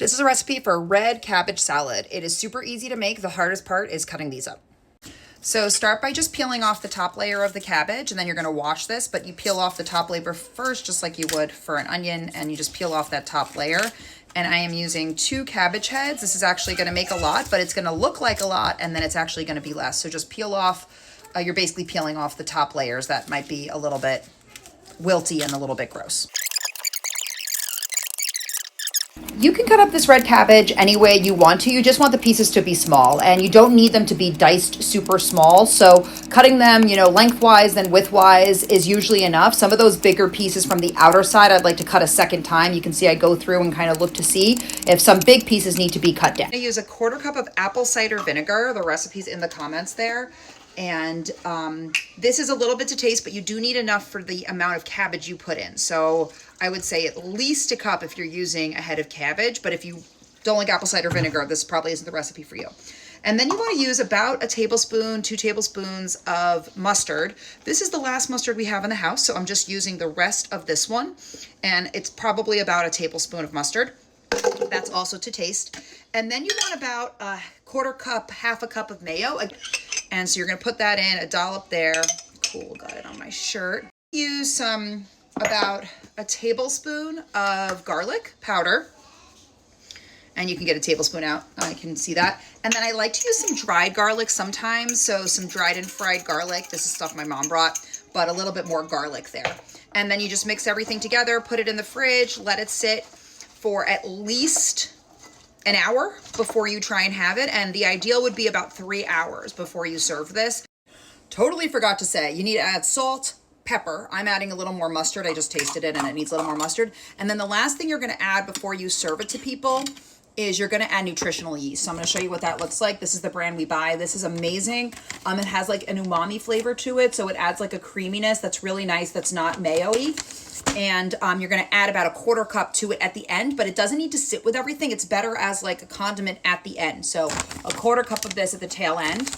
This is a recipe for red cabbage salad. It is super easy to make. The hardest part is cutting these up. So start by just peeling off the top layer of the cabbage, and then you're gonna wash this, but you peel off the top layer first, just like you would for an onion, and you just peel off that top layer. And I am using 2 cabbage heads. This is actually gonna make a lot, but it's gonna look like a lot, and then it's actually gonna be less. So just peel off, you're basically peeling off the top layers that might be a little bit wilty and a little bit gross. You can cut up this red cabbage any way you want to. You just want the pieces to be small, and you don't need them to be diced super small. So cutting them, lengthwise and widthwise is usually enough. Some of those bigger pieces from the outer side, I'd like to cut a second time. You can see I go through and kind of look to see if some big pieces need to be cut down. I use a 1/4 cup of apple cider vinegar. The recipe's in the comments there. And this is a little bit to taste, but you do need enough for the amount of cabbage you put in. So I would say at least a cup if you're using a head of cabbage, but if you don't like apple cider vinegar, this probably isn't the recipe for you. And then you want to use about a tablespoon, 2 tablespoons of mustard. This is the last mustard we have in the house, so I'm just using the rest of this one. And it's probably about a tablespoon of mustard. That's also to taste. And then you want about a 1/4 cup, half a cup of mayo. And so you're gonna put that in, a dollop there. Cool, got it on my shirt. Use about a tablespoon of garlic powder. And you can get a tablespoon out, I can see that. And then I like to use some dried garlic sometimes. So some dried and fried garlic. This is stuff my mom brought, but a little bit more garlic there. And then you just mix everything together, put it in the fridge, let it sit for at least an hour before you try and have it. And the ideal would be about 3 hours before you serve this. Totally forgot to say, you need to add salt, pepper. I'm adding a little more mustard. I just tasted it and it needs a little more mustard. And then the last thing you're gonna add before you serve it to people is you're gonna add nutritional yeast. So I'm gonna show you what that looks like. This is the brand we buy. This is amazing. It has like an umami flavor to it. So it adds like a creaminess that's really nice, that's not mayo-y. And you're gonna add about a 1/4 cup to it at the end, but it doesn't need to sit with everything. It's better as like a condiment at the end. So a 1/4 cup of this at the tail end.